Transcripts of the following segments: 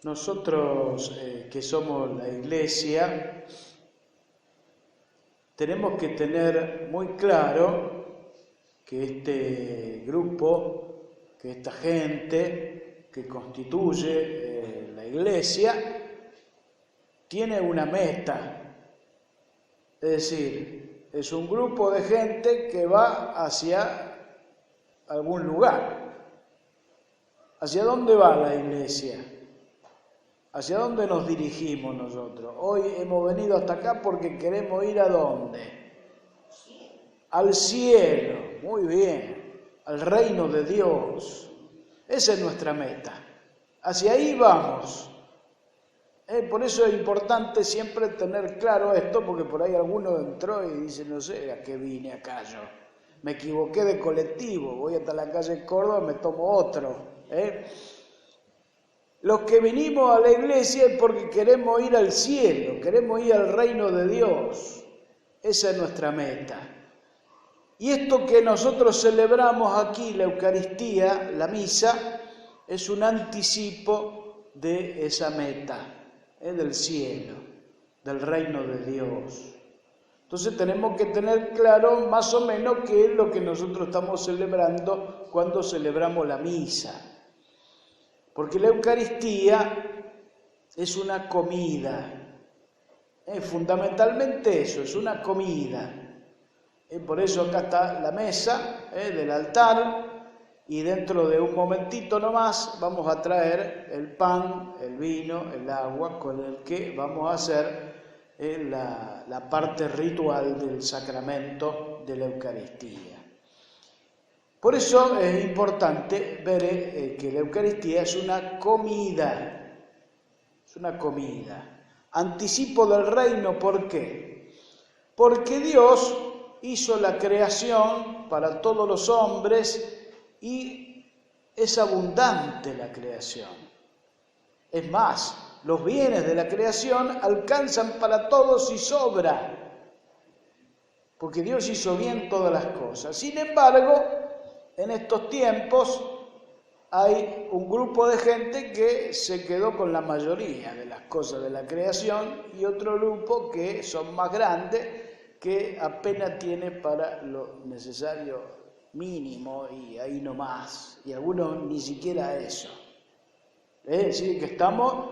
Nosotros que somos la Iglesia, tenemos que tener muy claro que este grupo, que esta gente que constituye la Iglesia, tiene una meta. Es decir, es un grupo de gente que va hacia algún lugar. ¿Hacia dónde va la Iglesia? ¿Hacia dónde nos dirigimos nosotros? Hoy hemos venido hasta acá porque queremos ir ¿a dónde? Al cielo, muy bien, al reino de Dios. Esa es nuestra meta. Hacia ahí vamos. Por eso es importante siempre tener claro esto, porque por ahí alguno entró y dice, no sé a qué vine acá yo. Me equivoqué de colectivo, voy hasta la calle Córdoba, me tomo otro. Los que vinimos a la iglesia es porque queremos ir al cielo, queremos ir al reino de Dios. Esa es nuestra meta. Y esto que nosotros celebramos aquí, la Eucaristía, la misa, es un anticipo de esa meta, del cielo, del reino de Dios. Entonces tenemos que tener claro más o menos qué es lo que nosotros estamos celebrando cuando celebramos la misa. Porque la Eucaristía es una comida, fundamentalmente eso, es una comida. Por eso acá está la mesa del altar y dentro de un momentito nomás vamos a traer el pan, el vino, el agua con el que vamos a hacer la parte ritual del sacramento de la Eucaristía. Por eso es importante ver que la Eucaristía es una comida, Anticipo del reino, ¿por qué? Porque Dios hizo la creación para todos los hombres y es abundante la creación. Es más, los bienes de la creación alcanzan para todos y sobra, porque Dios hizo bien todas las cosas. Sin embargo, en estos tiempos hay un grupo de gente que se quedó con la mayoría de las cosas de la creación y otro grupo que son más grandes, que apenas tiene para lo necesario mínimo y ahí no más, y algunos ni siquiera eso. Es decir, que estamos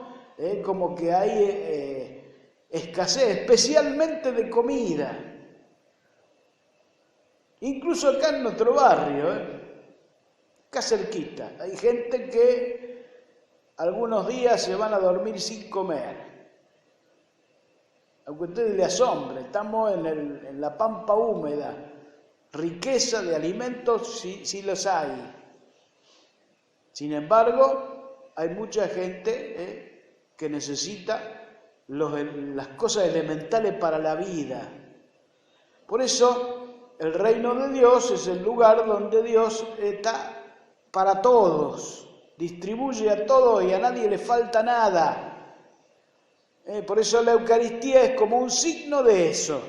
como que hay escasez, especialmente de comida. Incluso acá en nuestro barrio, acá cerquita, hay gente que algunos días se van a dormir sin comer. Aunque a ustedes les asombre, estamos en la pampa húmeda, riqueza de alimentos sí los hay. Sin embargo, hay mucha gente que necesita las cosas elementales para la vida. Por eso, el reino de Dios es el lugar donde Dios está para todos, distribuye a todos y a nadie le falta nada. Por eso la Eucaristía es como un signo de eso.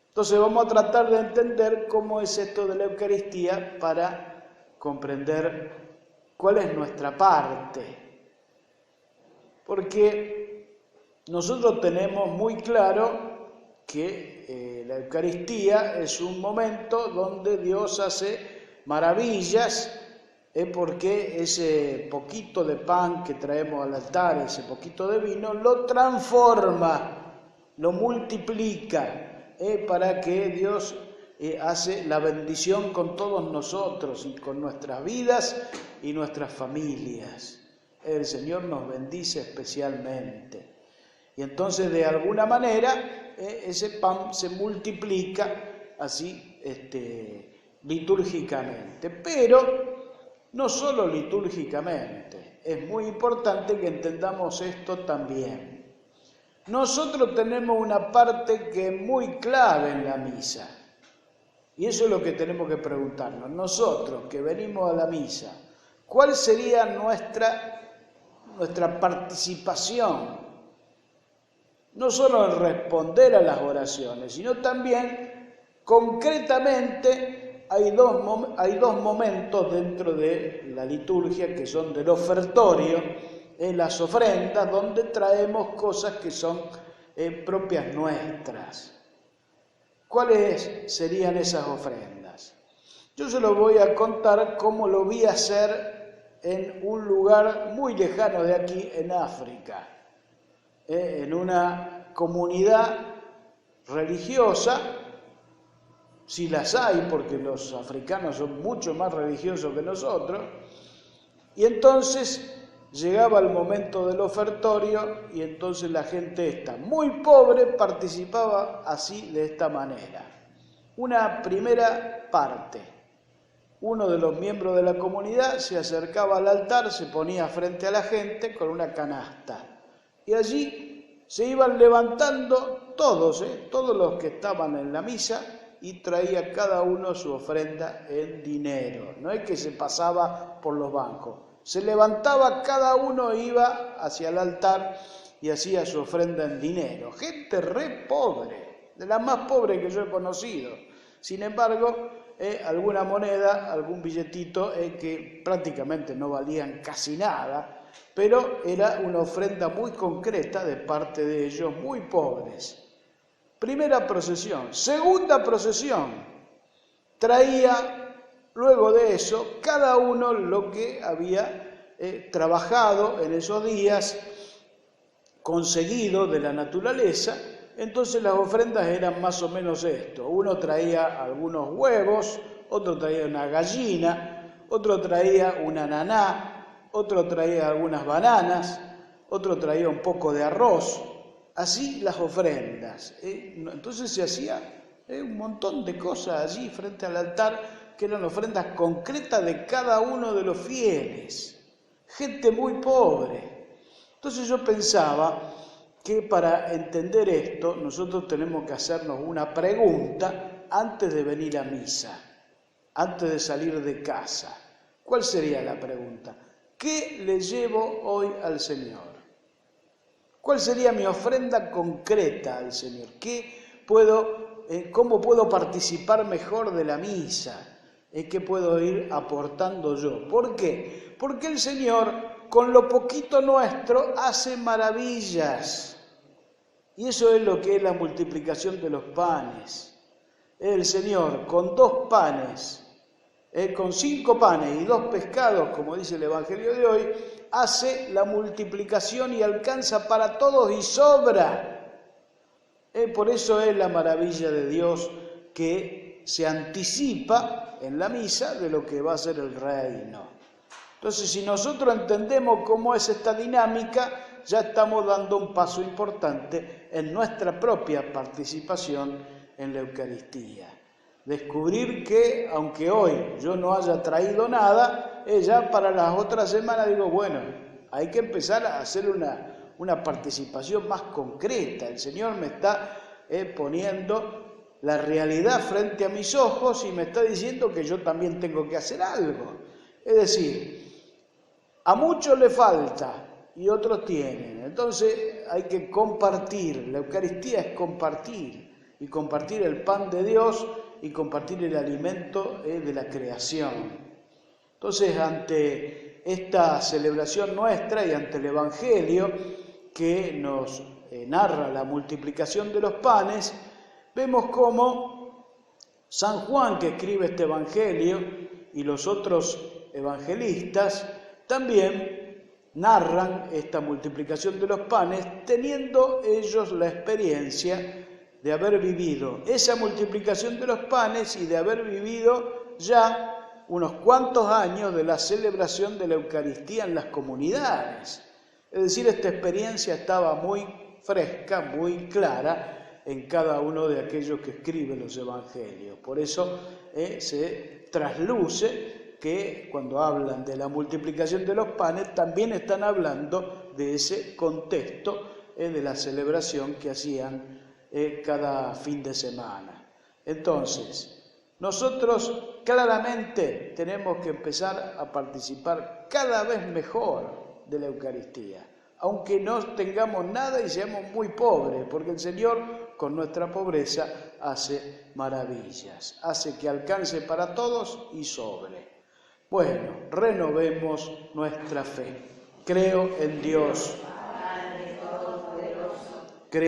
Entonces vamos a tratar de entender cómo es esto de la Eucaristía para comprender cuál es nuestra parte. Porque nosotros tenemos muy claro que la Eucaristía es un momento donde Dios hace maravillas, porque ese poquito de pan que traemos al altar, ese poquito de vino, lo transforma, lo multiplica, para que Dios hace la bendición con todos nosotros y con nuestras vidas y nuestras familias. El Señor nos bendice especialmente. Y entonces, de alguna manera, ese pan se multiplica así litúrgicamente. Pero no solo litúrgicamente, es muy importante que entendamos esto también. Nosotros tenemos una parte que es muy clave en la misa. Y eso es lo que tenemos que preguntarnos. Nosotros que venimos a la misa, ¿cuál sería nuestra participación? No solo en responder a las oraciones, sino también concretamente hay dos momentos dentro de la liturgia que son del ofertorio, las ofrendas, donde traemos cosas que son propias nuestras. ¿Cuáles serían esas ofrendas? Yo se lo voy a contar cómo lo vi hacer en un lugar muy lejano de aquí, en África, en una comunidad religiosa, si las hay, porque los africanos son mucho más religiosos que nosotros, y entonces llegaba el momento del ofertorio y entonces la gente esta muy pobre participaba así, de esta manera. Una primera parte: uno de los miembros de la comunidad se acercaba al altar, se ponía frente a la gente con una canasta y allí se iban levantando todos los que estaban en la misa, y traía cada uno su ofrenda en dinero. No es que se pasaba por los bancos, se levantaba, cada uno iba hacia el altar y hacía su ofrenda en dinero. Gente re pobre, de la más pobre que yo he conocido. Sin embargo, alguna moneda, algún billetito que prácticamente no valían casi nada, pero era una ofrenda muy concreta de parte de ellos, muy pobres. Primera procesión. Segunda procesión, traía luego de eso cada uno lo que había trabajado en esos días, conseguido de la naturaleza. Entonces las ofrendas eran más o menos esto: uno traía algunos huevos, otro traía una gallina, otro traía un ananá, otro traía algunas bananas, otro traía un poco de arroz. Así las ofrendas. Entonces se hacía un montón de cosas allí frente al altar, que eran ofrendas concretas de cada uno de los fieles. Gente muy pobre. Entonces yo pensaba que para entender esto nosotros tenemos que hacernos una pregunta antes de venir a misa, antes de salir de casa. ¿Cuál sería la pregunta? ¿Qué le llevo hoy al Señor? ¿Cuál sería mi ofrenda concreta al Señor? ¿Cómo puedo participar mejor de la misa? ¿Qué puedo ir aportando yo? ¿Por qué? Porque el Señor, con lo poquito nuestro, hace maravillas. Y eso es lo que es la multiplicación de los panes. El Señor, con 2 panes, con 5 panes y 2 pescados, como dice el Evangelio de hoy, hace la multiplicación y alcanza para todos y sobra. Por eso es la maravilla de Dios, que se anticipa en la misa de lo que va a ser el reino. Entonces, si nosotros entendemos cómo es esta dinámica, ya estamos dando un paso importante en nuestra propia participación en la Eucaristía. Descubrir que, aunque hoy yo no haya traído nada, ya para las otras semanas digo, bueno, hay que empezar a hacer una participación más concreta. El Señor me está poniendo la realidad frente a mis ojos y me está diciendo que yo también tengo que hacer algo. Es decir, a muchos le falta y otros tienen. Entonces hay que compartir. La Eucaristía es compartir, y compartir el pan de Dios y compartir el alimento de la creación. Entonces, ante esta celebración nuestra y ante el Evangelio que nos narra la multiplicación de los panes, vemos cómo San Juan, que escribe este Evangelio, y los otros evangelistas también narran esta multiplicación de los panes, teniendo ellos la experiencia de haber vivido esa multiplicación de los panes y de haber vivido ya unos cuantos años de la celebración de la Eucaristía en las comunidades. Es decir, esta experiencia estaba muy fresca, muy clara en cada uno de aquellos que escriben los evangelios. Por eso se trasluce que cuando hablan de la multiplicación de los panes también están hablando de ese contexto de la celebración que hacían cada fin de semana. Entonces, nosotros claramente tenemos que empezar a participar cada vez mejor de la Eucaristía, aunque no tengamos nada y seamos muy pobres, porque el Señor con nuestra pobreza hace maravillas, hace que alcance para todos y sobre. Bueno, renovemos nuestra fe. creo en Dios